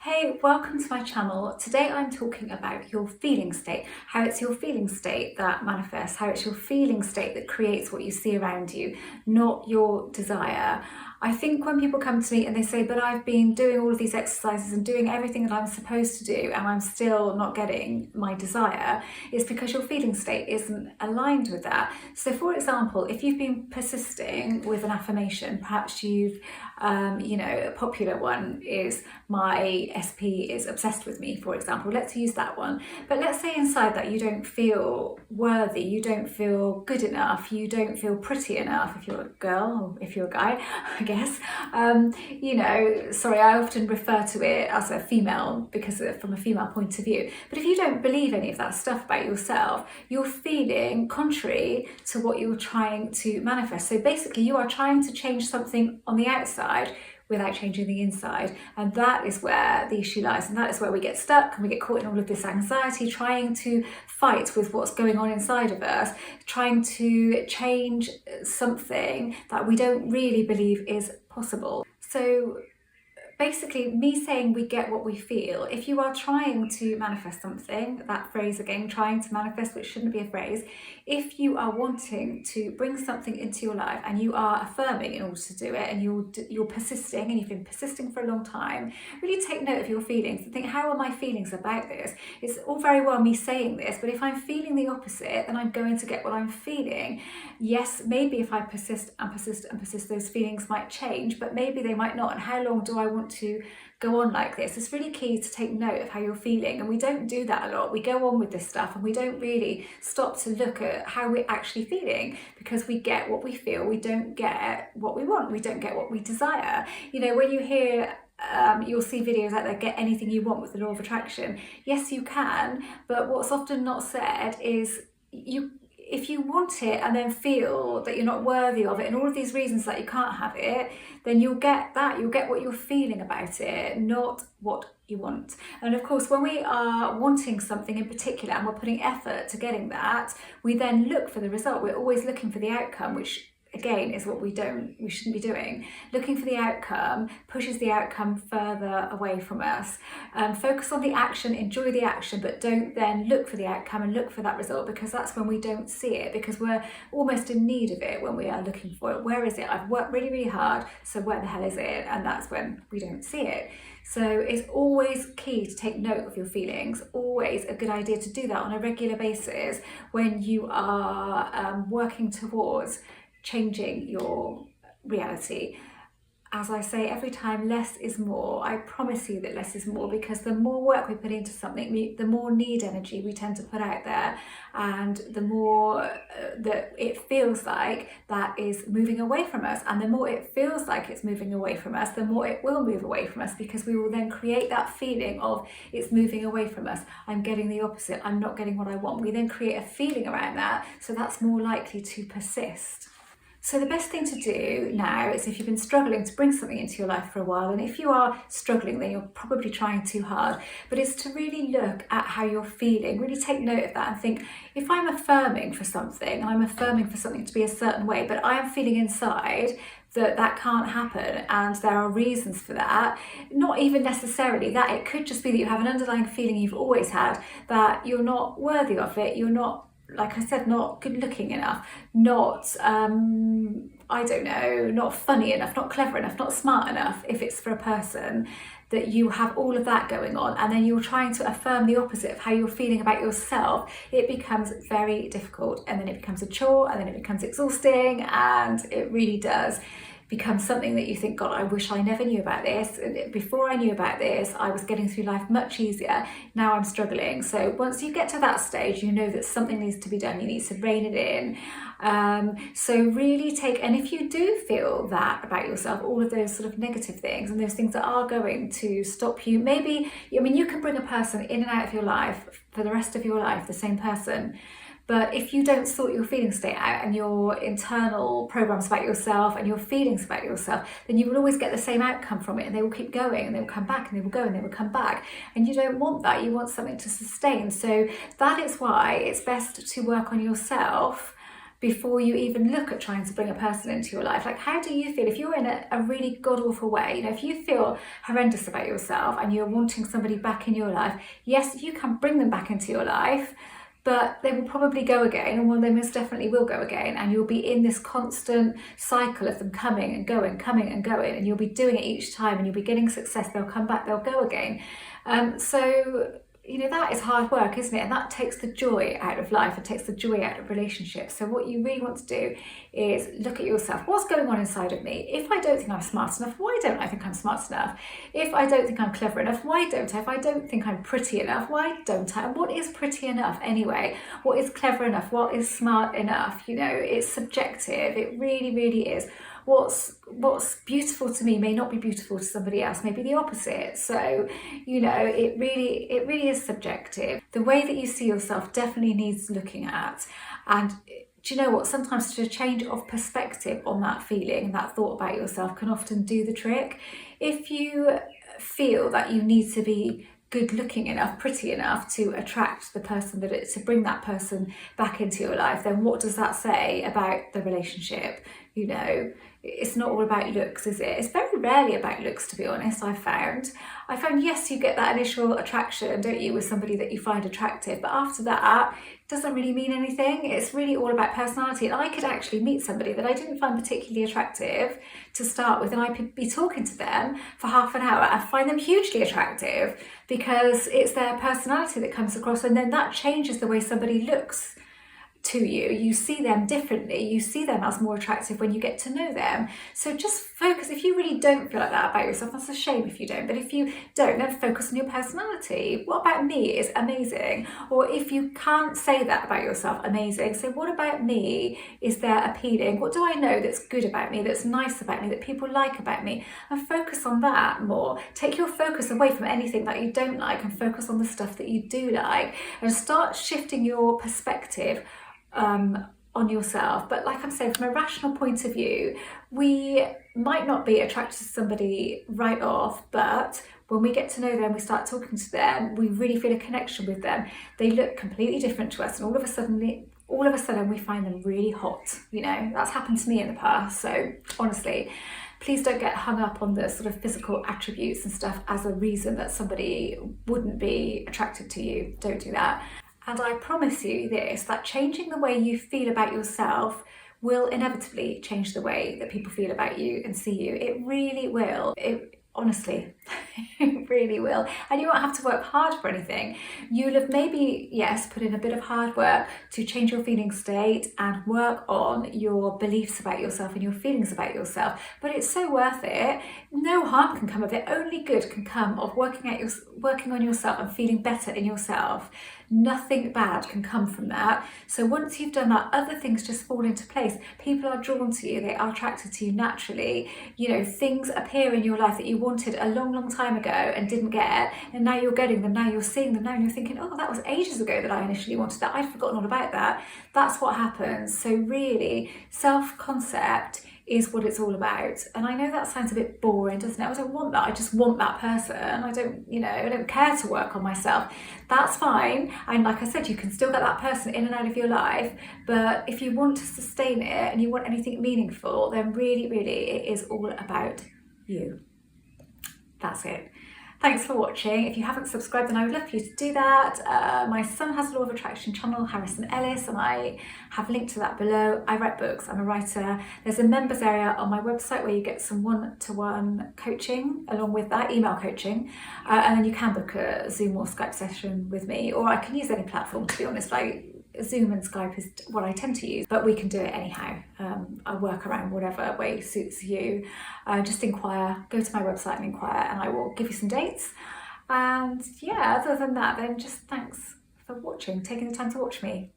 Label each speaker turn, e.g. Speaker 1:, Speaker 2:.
Speaker 1: Hey, welcome to my channel. Today I'm talking about your feeling state, how it's your feeling state that manifests, how it's your feeling state that creates what you see around you, not your desire. I think when people come to me and they say, but I've been doing all of these exercises and doing everything that I'm supposed to do and I'm still not getting my desire, it's because your feeling state isn't aligned with that. So for example, if you've been persisting with an affirmation, perhaps you've, a popular one is my SP is obsessed with me, for example. Let's use that one. But let's say inside that you don't feel worthy, you don't feel good enough, you don't feel pretty enough if you're a girl or if you're a guy, I guess. Sorry, I often refer to it as a female because from a female point of view. But if you don't believe any of that stuff about yourself, you're feeling contrary to what you're trying to manifest. So basically you are trying to change something on the outside without changing the inside. And that is where the issue lies. And that is where we get stuck and we get caught in all of this anxiety, trying to fight with what's going on inside of us, trying to change something that we don't really believe is possible. So basically, me saying we get what we feel, if you are trying to manifest something, that phrase again, trying to manifest, which shouldn't be a phrase, if you are wanting to bring something into your life and you are affirming in order to do it and you're persisting and you've been persisting for a long time, really take note of your feelings and think, how are my feelings about this? It's all very well me saying this, but if I'm feeling the opposite, then I'm going to get what I'm feeling. Yes, maybe if I persist and persist and persist, those feelings might change, but maybe they might not. And how long do I want to go on like this? It's really key to take note of how you're feeling, and we don't do that a lot. We go on with this stuff and we don't really stop to look at how we're actually feeling, because we get what we feel, we don't get what we want, we don't get what we desire. When you hear you'll see videos out there, get anything you want with the law of attraction. Yes, you can, but what's often not said is if you want it and then feel that you're not worthy of it and all of these reasons that you can't have it, then you'll get what you're feeling about it, not what you want. And of course, when we are wanting something in particular and we're putting effort to getting that, we then look for the result. We're always looking for the outcome, which again is what we shouldn't be doing. Looking for the outcome pushes the outcome further away from us. Focus on the action, enjoy the action, but don't then look for the outcome and look for that result, because that's when we don't see it, because we're almost in need of it when we are looking for it. Where is it? I've worked really, really hard, so where the hell is it? And that's when we don't see it. So it's always key to take note of your feelings, always a good idea to do that on a regular basis when you are working towards changing your reality. As I say every time, less is more. I promise you that less is more, because the more work we put into something, the more need energy we tend to put out there, and the more that it feels like that is moving away from us. And the more it feels like it's moving away from us, the more it will move away from us, because we will then create that feeling of it's moving away from us. I'm getting the opposite. I'm not getting what I want. We then create a feeling around that, so that's more likely to persist. So the best thing to do now is, if you've been struggling to bring something into your life for a while, and if you are struggling, then you're probably trying too hard, but it's to really look at how you're feeling, really take note of that and think, if I'm affirming for something, and I'm affirming for something to be a certain way, but I am feeling inside that can't happen, and there are reasons for that, not even necessarily that, it could just be that you have an underlying feeling you've always had that you're not worthy of it, you're not, like I said, not good looking enough, not, not funny enough, not clever enough, not smart enough, if it's for a person, that you have all of that going on, and then you're trying to affirm the opposite of how you're feeling about yourself, it becomes very difficult, and then it becomes a chore, and then it becomes exhausting, and it really does become something that you think, God, I wish I never knew about this. Before I knew about this, I was getting through life much easier. Now I'm struggling. So once you get to that stage, you know that something needs to be done. You need to rein it in. So really and if you do feel that about yourself, all of those sort of negative things and those things that are going to stop you, you can bring a person in and out of your life for the rest of your life, the same person. But if you don't sort your feeling state out and your internal programs about yourself and your feelings about yourself, then you will always get the same outcome from it, and they will keep going, and they will come back, and they will go, and they will come back. And you don't want that. You want something to sustain. So that is why it's best to work on yourself before you even look at trying to bring a person into your life. Like, how do you feel if you're in a really god-awful way? You know, if you feel horrendous about yourself and you're wanting somebody back in your life, yes, you can bring them back into your life, but they will probably go again, and well, they most definitely will go again, and you'll be in this constant cycle of them coming and going, and you'll be doing it each time, and you'll be getting success. They'll come back, they'll go again. So you know, that is hard work, isn't it? And that takes the joy out of life. It takes the joy out of relationships. So what you really want to do is look at yourself. What's going on inside of me? If I don't think I'm smart enough, why don't I think I'm smart enough? If I don't think I'm clever enough, why don't I? If I don't think I'm pretty enough, why don't I? And what is pretty enough anyway? What is clever enough? What is smart enough? You know, it's subjective. It really, really is. What's beautiful to me may not be beautiful to somebody else, maybe the opposite. So, you know, it really is subjective. The way that you see yourself definitely needs looking at. And do you know what? Sometimes a change of perspective on that feeling and that thought about yourself can often do the trick. If you feel that you need to be good looking enough, pretty enough to attract the person to bring that person back into your life, then what does that say about the relationship? You know, it's not all about looks, is it? It's very rarely about looks, to be honest. I found yes, you get that initial attraction, don't you, with somebody that you find attractive, but after that it doesn't really mean anything. It's really all about personality. And I could actually meet somebody that I didn't find particularly attractive to start with, and I could be talking to them for half an hour and find them hugely attractive, because it's their personality that comes across, and then that changes the way somebody looks to you. You see them differently. You see them as more attractive when you get to know them. So just focus. If you really don't feel like that about yourself, that's a shame if you don't, but if you don't, then focus on your personality. What about me is amazing? Or if you can't say that about yourself, amazing, so what about me is there appealing? What do I know that's good about me, that's nice about me, that people like about me? And focus on that more. Take your focus away from anything that you don't like and focus on the stuff that you do like, and start shifting your perspective on yourself. But like I'm saying, from a rational point of view, we might not be attracted to somebody right off, but when we get to know them, we start talking to them, we really feel a connection with them. They look completely different to us, and all of a sudden we find them really hot. You know, that's happened to me in the past. So honestly, please don't get hung up on the sort of physical attributes and stuff as a reason that somebody wouldn't be attracted to you. Don't do that. And I promise you this, that changing the way you feel about yourself will inevitably change the way that people feel about you and see you. It really will. Honestly, it really will. And you won't have to work hard for anything. You'll have maybe, yes, put in a bit of hard work to change your feeling state and work on your beliefs about yourself and your feelings about yourself. But it's so worth it. No harm can come of it. Only good can come of working on yourself and feeling better in yourself. Nothing bad can come from that. So once you've done that, other things just fall into place. People are drawn to you. They are attracted to you naturally. You know, things appear in your life that you wanted a long, long time ago and didn't get, and now you're getting them, now you're seeing them, now you're thinking, oh, that was ages ago that I initially wanted that. I'd forgotten all about that. That's what happens. So really, self-concept is what it's all about. And I know that sounds a bit boring, doesn't it? I don't want that. I just want that person. I don't care to work on myself. That's fine. And like I said, you can still get that person in and out of your life. But if you want to sustain it and you want anything meaningful, then really, really, it is all about you. That's it. Thanks for watching. If you haven't subscribed, then I would love for you to do that. My son has a Law of Attraction channel, Harrison Ellis, and I have linked to that below. I write books, I'm a writer. There's a members area on my website where you get some one-to-one coaching along with that, email coaching, and then you can book a Zoom or Skype session with me, or I can use any platform, to be honest. Like Zoom and Skype is what I tend to use, but we can do it anyhow. I work around whatever way suits you. Just inquire, go to my website and inquire, and I will give you some dates. And yeah, other than that, then just thanks for watching, taking the time to watch me.